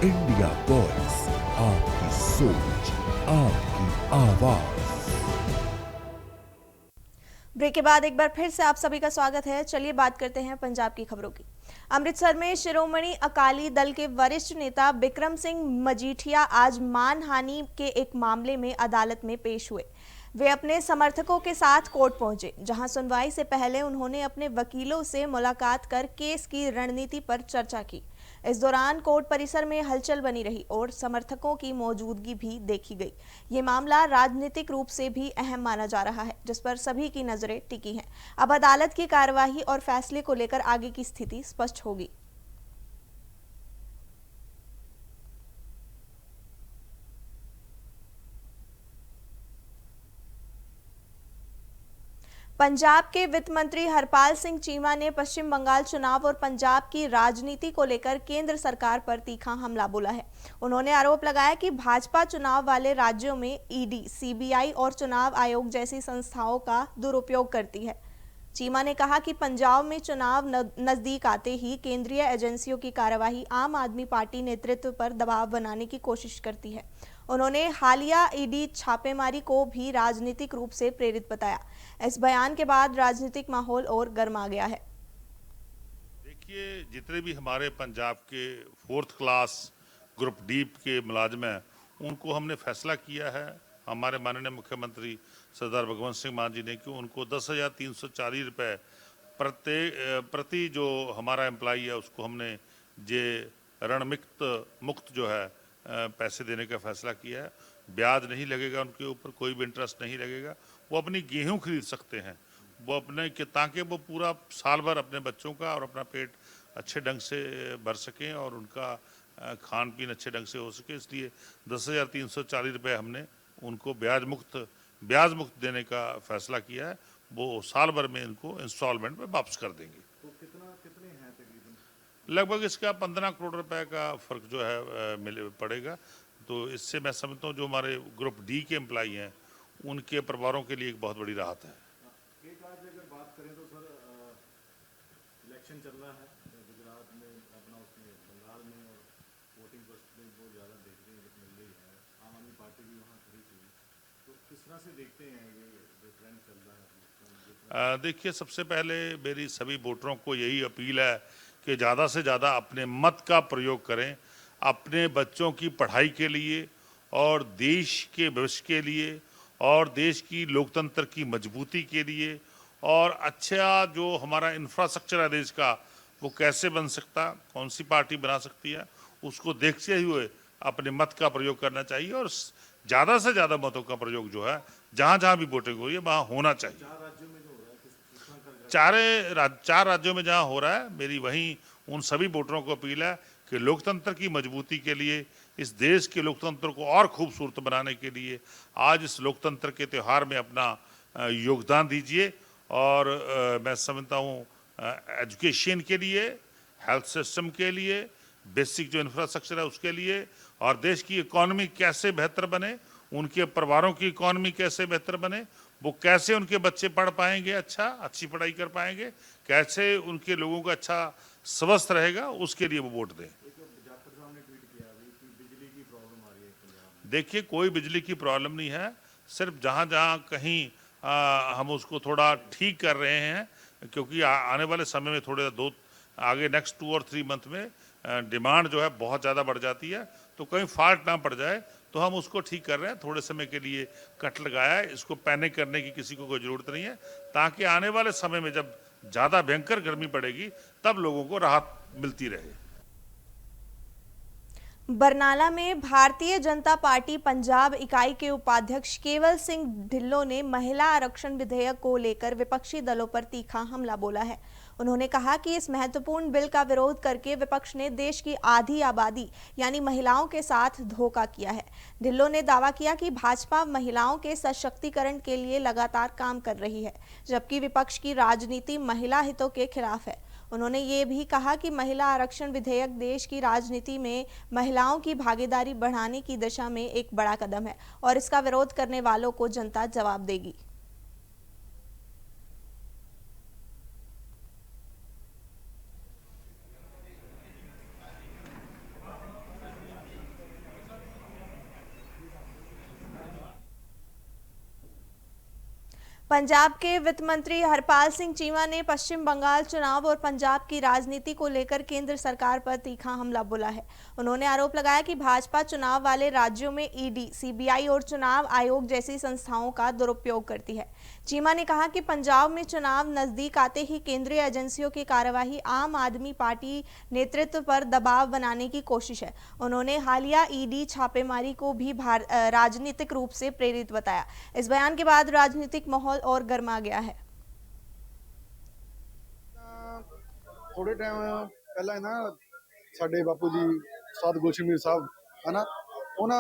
India voice, आपकी सोच, आपकी आवाज। ब्रेक के बाद एक बार फिर से आप सभी का स्वागत है। चलिए बात करते हैं पंजाब की खबरों की। अमृतसर में शिरोमणि अकाली दल के वरिष्ठ नेता बिक्रम सिंह मजीठिया आज मानहानि के एक मामले में अदालत में पेश हुए। वे अपने समर्थकों के साथ कोर्ट पहुंचे, जहां सुनवाई से पहले उन्होंने अपने वकीलों से मुलाकात कर केस की रणनीति पर चर्चा की। इस दौरान कोर्ट परिसर में हलचल बनी रही और समर्थकों की मौजूदगी भी देखी गई। ये मामला राजनीतिक रूप से भी अहम माना जा रहा है, जिस पर सभी की नजरें टिकी हैं। अब अदालत की कार्यवाही और फैसले को लेकर आगे की स्थिति स्पष्ट होगी। पंजाब के वित्त मंत्री हरपाल सिंह चीमा ने पश्चिम बंगाल चुनाव और पंजाब की राजनीति को लेकर केंद्र सरकार पर तीखा हमला बोला है। उन्होंने आरोप लगाया कि भाजपा चुनाव वाले राज्यों में ईडी, सीबीआई और चुनाव आयोग जैसी संस्थाओं का दुरुपयोग करती है। चीमा ने कहा कि पंजाब में चुनाव नजदीक आते ही केंद्रीय एजेंसियों की कार्यवाही आम आदमी पार्टी नेतृत्व पर दबाव बनाने की कोशिश करती है। उन्होंने हालिया ईडी छापेमारी को भी राजनीतिक रूप से प्रेरित बताया। इस बयान के बाद राजनीतिक माहौल और गर्मा गया है। देखिए, जितने भी हमारे पंजाब के 4th क्लास ग्रुप डी के मुलाजिम हैं, उनको हमने फैसला किया है, हमारे माननीय मुख्यमंत्री सरदार भगवंत सिंह मान जी ने, कि उनको 10,340 रुपये प्रति जो हमारा एम्प्लॉई है उसको हमने जे ऋण मुक्त जो है पैसे देने का फैसला किया है। ब्याज नहीं लगेगा, उनके ऊपर कोई भी इंटरेस्ट नहीं लगेगा। वो अपनी गेहूं खरीद सकते हैं, वो अपने के, ताकि वो पूरा साल भर अपने बच्चों का और अपना पेट अच्छे ढंग से भर सकें और उनका खान पीन अच्छे ढंग से हो सके। इसलिए 10,340 रुपये हमने उनको ब्याज मुक्त देने का फैसला किया है। वो साल भर में इनको इंस्टॉलमेंट में वापस कर देंगे। तो कितने हैं तकरीबन? लगभग इसका 15 करोड़ रुपए का फर्क जो है पड़ेगा। तो इससे मैं समझता हूँ जो हमारे ग्रुप डी के एम्प्लॉई हैं उनके परिवारों के लिए एक बहुत बड़ी राहत है। एक आज अगर बात करें तो सर, इलेक्शन चल रहा है गुजरात में, अपना उसमें बंगाल में, और वोटिंग परसेंटेज बहुत ज़्यादा देख रहे हैं मिल रही है। आम आदमी पार्टी भी वहाँ खड़ी थी, तो किस तरह से देखते हैं ये जो ट्रेंड चल रहा है? देखिए, सबसे पहले मेरी सभी वोटरों को यही अपील है कि ज़्यादा से ज़्यादा अपने मत का प्रयोग करें, अपने बच्चों की पढ़ाई के लिए और देश के भविष्य के लिए और देश की लोकतंत्र की मजबूती के लिए, और अच्छा जो हमारा इंफ्रास्ट्रक्चर है देश का वो कैसे बन सकता, कौन सी पार्टी बना सकती है, उसको देखते हुए अपने मत का प्रयोग करना चाहिए। और ज़्यादा से ज़्यादा मतों का प्रयोग जो है जहाँ जहाँ भी वोटिंग हो रही है वहाँ होना चाहिए। 4 राज्यों में जो हो रहा है, 4 राज्यों में जहाँ हो रहा है, मेरी वहीं उन सभी वोटरों को अपील है कि लोकतंत्र की मजबूती के लिए, इस देश के लोकतंत्र को और खूबसूरत बनाने के लिए आज इस लोकतंत्र के त्यौहार में अपना योगदान दीजिए। और मैं समझता हूँ एजुकेशन के लिए, हेल्थ सिस्टम के लिए, बेसिक जो इंफ्रास्ट्रक्चर है उसके लिए, और देश की इकॉनमी कैसे बेहतर बने, उनके परिवारों की इकॉनमी कैसे बेहतर बने, वो कैसे उनके बच्चे पढ़ पाएंगे, अच्छी पढ़ाई कर पाएंगे, कैसे उनके लोगों का अच्छा स्वस्थ रहेगा, उसके लिए वो वोट दें। देखिए, कोई बिजली की प्रॉब्लम नहीं है, सिर्फ जहाँ जहाँ कहीं हम उसको थोड़ा ठीक कर रहे हैं, क्योंकि आने वाले समय में थोड़े आगे नेक्स्ट 2 और 3 मंथ में डिमांड जो है बहुत ज़्यादा बढ़ जाती है, तो कहीं फॉल्ट ना पड़ जाए, तो हम उसको ठीक कर रहे हैं। थोड़े समय के लिए कट लगाया है, इसको पैनिक करने की किसी को कोई ज़रूरत नहीं है, ताकि आने वाले समय में जब ज़्यादा भयंकर गर्मी पड़ेगी तब लोगों को राहत मिलती रहे। बरनाला में भारतीय जनता पार्टी पंजाब इकाई के उपाध्यक्ष केवल सिंह ढिल्लों ने महिला आरक्षण विधेयक को लेकर विपक्षी दलों पर तीखा हमला बोला है। उन्होंने कहा कि इस महत्वपूर्ण बिल का विरोध करके विपक्ष ने देश की आधी आबादी यानी महिलाओं के साथ धोखा किया है। ढिल्लों ने दावा किया कि भाजपा महिलाओं के सशक्तिकरण के लिए लगातार काम कर रही है, जबकि विपक्ष की राजनीति महिला हितों के खिलाफ है। उन्होंने ये भी कहा कि महिला आरक्षण विधेयक देश की राजनीति में महिलाओं की भागीदारी बढ़ाने की दिशा में एक बड़ा कदम है और इसका विरोध करने वालों को जनता जवाब देगी। पंजाब के वित्त मंत्री हरपाल सिंह चीमा ने पश्चिम बंगाल चुनाव और पंजाब की राजनीति को लेकर केंद्र सरकार पर तीखा हमला बोला है। उन्होंने आरोप लगाया कि भाजपा चुनाव वाले राज्यों में ईडी, सीबीआई और चुनाव आयोग जैसी संस्थाओं का दुरुपयोग करती है। चीमा ने कहा कि पंजाब में चुनाव नजदीक आते ही केंद्रीय एजेंसियों की कार्यवाही आम आदमी पार्टी नेतृत्व पर दबाव बनाने की कोशिश है। उन्होंने हालिया ईडी छापेमारी को भी राजनीतिक रूप से प्रेरित बताया। इस बयान के बाद राजनीतिक माहौल और गर्मा गया है। थोड़े टाइम पहला ना साडे बापू जी उस्ताद गुलशन मीर साहब है ना, उन्होंने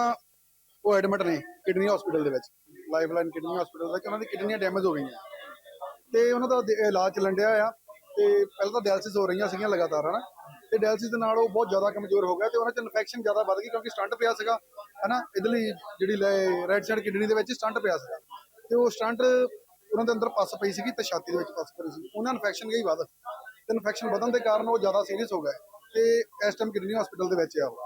वो एडमिट ने किडनी हॉस्पिटल ਦੇ ਵਿੱਚ ਲਾਈਫਲਾਈਨ ਕਿਡਨੀ ਹਸਪੀਟਲ ਦਾ, ਕਿ ਉਹਨਾਂ ਦੀ ਕਿਡਨੀਆਂ ਡੈਮੇਜ ਹੋ ਗਈਆਂ ਤੇ ਉਹਨਾਂ ਦਾ ਇਲਾਜ ਚੱਲਣ ਡਿਆ ਆ। ਤੇ ਪਹਿਲਾਂ ਤਾਂ ਡਾਇਲਿਸਿਸ ਹੋ ਰਹੀਆਂ ਸੀਗੀਆਂ ਲਗਾਤਾਰ ਹੈ ਨਾ, ਤੇ ਡਾਇਲਿਸਿਸ ਦੇ ਨਾਲ ਉਹ ਬਹੁਤ ਜ਼ਿਆਦਾ ਕਮਜ਼ੋਰ ਹੋ ਗਿਆ ਤੇ ਉਹਨਾਂ 'ਚ ਇਨਫੈਕਸ਼ਨ ਜ਼ਿਆਦਾ ਵੱਧ ਗਈ ਕਿਉਂਕਿ ਸਟੰਟ ਪਿਆ ਸੀਗਾ ਹੈ ਨਾ, ਇਧਰਲੀ ਜਿਹੜੀ ਰਾਈਟ ਸਾਈਡ ਕਿਡਨੀ ਦੇ ਵਿੱਚ ਸਟੰਟ ਪਿਆ ਸੀਗਾ ਤੇ ਉਹ ਸਟੰਟ ਉਹਨਾਂ ਦੇ ਅੰਦਰ ਪੱਸ ਪਈ ਸੀਗੀ ਤੇ ਛਾਤੀ ਦੇ ਵਿੱਚ ਪੱਸ ਪਈ ਸੀ। ਉਹਨਾਂ ਇਨਫੈਕਸ਼ਨ ਗਈ ਵੱਧ ਤੇ ਇਨਫੈਕਸ਼ਨ ਵਧਣ ਦੇ ਕਾਰਨ ਉਹ ਜ਼ਿਆਦਾ ਸੀਰੀਅਸ ਹੋ ਗਏ ਤੇ ਇਸ ਟਾਈਮ ਕਿਡਨੀ ਹਸਪੀਟਲ ਦੇ ਵਿੱਚ ਆ ਉਹ,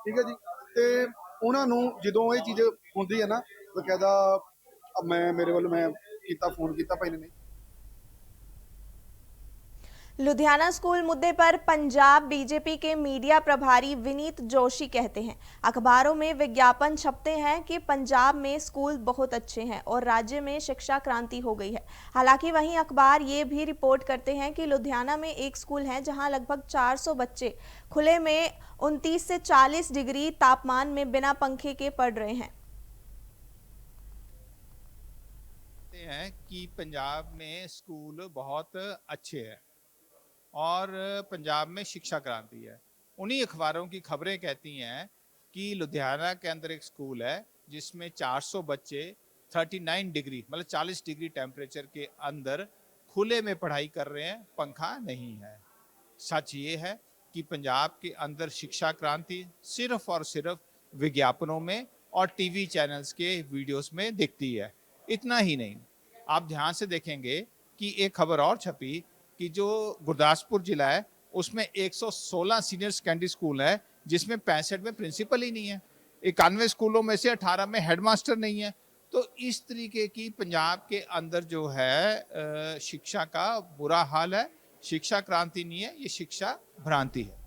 ਠੀਕ ਹੈ ਜੀ। ਤੇ ਉਹਨਾਂ ਨੂੰ ਜਦੋਂ ਇਹ ਚੀਜ਼ ਹੁੰਦੀ ਹੈ ਨਾ, ਬਕਾਇਦਾ मेरे वालों मैं फोन किया भाई ने। लुधियाना स्कूल मुद्दे पर पंजाब बीजेपी के मीडिया प्रभारी विनीत जोशी कहते हैं, अखबारों में विज्ञापन छपते हैं कि पंजाब में स्कूल बहुत अच्छे हैं और राज्य में शिक्षा क्रांति हो गई है। हालांकि वहीं अखबार ये भी रिपोर्ट करते हैं कि लुधियाना में एक स्कूल है जहां लगभग 400 बच्चे खुले में 29 से 40 डिग्री तापमान में बिना पंखे के पढ़ रहे हैं। हैं कि पंजाब में स्कूल बहुत अच्छे हैं और पंजाब में शिक्षा क्रांति है। उन्हीं अखबारों की खबरें कहती हैं कि लुधियाना के अंदर एक स्कूल है जिसमें 400 बच्चे 39 डिग्री मतलब 40 डिग्री टेम्परेचर के अंदर खुले में पढ़ाई कर रहे हैं, पंखा नहीं है। सच ये है कि पंजाब के अंदर शिक्षा क्रांति सिर्फ और सिर्फ विज्ञापनों में और टीवी चैनल्स के वीडियोस में दिखती है। इतना ही नहीं, आप ध्यान से देखेंगे कि एक खबर और छपी कि जो गुरदासपुर जिला है उसमें 116 सीनियर सेकेंडरी स्कूल है जिसमें 65 में प्रिंसिपल ही नहीं है, 91 स्कूलों में से 18 में हेडमास्टर नहीं है। तो इस तरीके की पंजाब के अंदर जो है शिक्षा का बुरा हाल है। शिक्षा क्रांति नहीं है, ये शिक्षा भ्रांति है।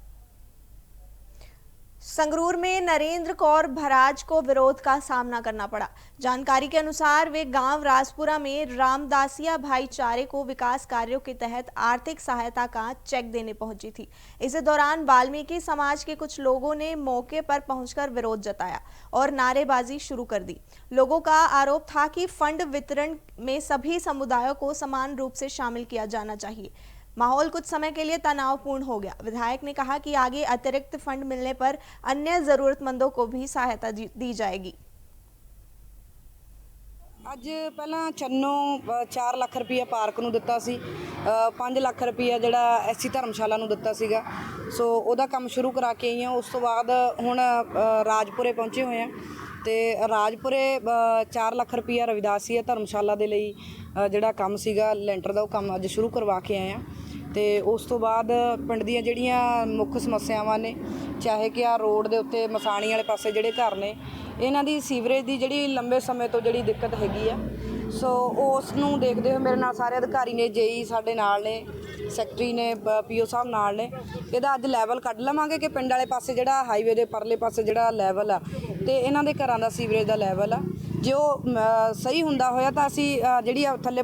संगरूर में नरेंद्र कौर भराज को विरोध का सामना करना पड़ा। जानकारी के अनुसार वे गांव राजपुरा में रामदासिया भाईचारे को विकास कार्यों के तहत आर्थिक सहायता का चेक देने पहुंची थी। इसी दौरान वाल्मीकि समाज के कुछ लोगों ने मौके पर पहुंचकर विरोध जताया और नारेबाजी शुरू कर दी। लोगों का आरोप था कि फंड वितरण में सभी समुदायों को समान रूप से शामिल किया जाना चाहिए। माहौल कुछ समय के लिए तनावपूर्ण हो गया। विधायक ने कहा कि आगे अतिरिक्त फंड मिलने पर अन्य जरूरतमंदों को भी सहायता दी जाएगी। ਅੱਜ ਪਹਿਲਾਂ ਚੰਨੋ 4 ਲੱਖ ਰੁਪਈਆ ਪਾਰਕ ਨੂੰ ਦਿੱਤਾ ਸੀ, 5 ਲੱਖ ਰੁਪਈਆ ਜਿਹੜਾ ਐਸਸੀ ਧਰਮਸ਼ਾਲਾ ਨੂੰ ਦਿੱਤਾ ਸੀਗਾ, ਸੋ ਉਹਦਾ ਕੰਮ ਸ਼ੁਰੂ ਕਰਾ ਕੇ ਆਈ ਹਾਂ। ਉਸ ਤੋਂ ਬਾਅਦ ਹੁਣ ਰਾਜਪੁਰੇ ਪਹੁੰਚੇ ਹੋਏ ਆ ਤੇ ਰਾਜਪੁਰੇ 4 ਲੱਖ ਰੁਪਈਆ ਰਵਿਦਾਸੀਆ ਧਰਮਸ਼ਾਲਾ ਦੇ ਲਈ ਜਿਹੜਾ ਕੰਮ ਸੀਗਾ ਲੈਂਟਰ ਦਾ, ਉਹ ਕੰਮ ਅੱਜ ਸ਼ੁਰੂ ਕਰਵਾ ਕੇ ਆਏ ਆ। ਤੇ ਉਸ ਤੋਂ ਬਾਅਦ ਪਿੰਡ ਦੀਆਂ ਜਿਹੜੀਆਂ ਮੁੱਖ ਸਮੱਸਿਆਵਾਂ ਨੇ, ਚਾਹੇ ਕਿ ਆ ਰੋਡ ਦੇ ਉੱਤੇ ਮਸਾਣੀ ਵਾਲੇ ਪਾਸੇ ਜਿਹੜੇ ਘਰ ਨੇ, ਇਹਨਾਂ ਦੀ ਸੀਵਰੇਜ ਦੀ ਜਿਹੜੀ ਲੰਬੇ ਸਮੇਂ ਤੋਂ ਜਿਹੜੀ ਦਿੱਕਤ ਹੈਗੀ ਆ, ਸੋ ਉਸ ਨੂੰ ਦੇਖਦੇ ਹੋਏ ਮੇਰੇ ਨਾਲ ਸਾਰੇ ਅਧਿਕਾਰੀ ਨੇ, ਜੇਈ ਸਾਡੇ ਨਾਲ ਨੇ, ਸੈਕਟਰੀ ਨੇ, ਪੀਓ ਸਾਹਿਬ ਨਾਲ ਨੇ। ਇਹਦਾ ਅੱਜ ਲੈਵਲ ਕੱਢ ਲਵਾਂਗੇ ਕਿ ਪਿੰਡ ਵਾਲੇ ਪਾਸੇ ਜਿਹੜਾ ਹਾਈਵੇ ਦੇ ਪਰਲੇ ਪਾਸੇ ਜਿਹੜਾ ਲੈਵਲ ਆ ਤੇ ਇਹਨਾਂ ਦੇ ਘਰਾਂ ਦਾ ਸੀਵਰੇਜ ਦਾ ਲੈਵਲ ਆ, ਜੇ ਉਹ ਸਹੀ ਹੁੰਦਾ ਹੋਇਆ ਤਾਂ ਅਸੀਂ ਜਿਹੜੀ ਥੱਲੇ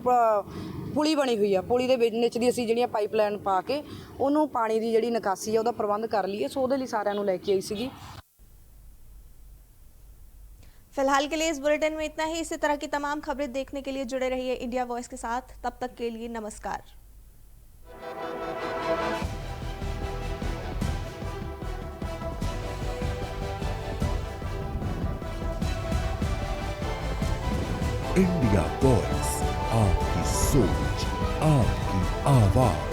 ਪੁਲੀ ਬਣੀ ਹੋਈ ਆ, ਪੁਲੀ ਦੇ ਵਿੱਚ ਦੀ ਅਸੀਂ ਜਿਹੜੀਆਂ ਪਾਈਪਲਾਈਨ ਪਾ ਕੇ ਉਹਨੂੰ ਪਾਣੀ ਦੀ ਜਿਹੜੀ ਨਿਕਾਸੀ ਆ ਉਹਦਾ ਪ੍ਰਬੰਧ ਕਰ ਲਈਏ। ਸੋ ਉਹਦੇ ਲਈ ਸਾਰਿਆਂ ਨੂੰ ਲੈ ਕੇ ਆਈ ਸੀਗੀ। फिलहाल के लिए इस बुलेटिन में इतना ही। इसी तरह की तमाम खबरें देखने के लिए जुड़े रहिए इंडिया वॉइस के साथ। तब तक के लिए नमस्कार। इंडिया वॉइस, आपकी सोच, आपकी आवाज।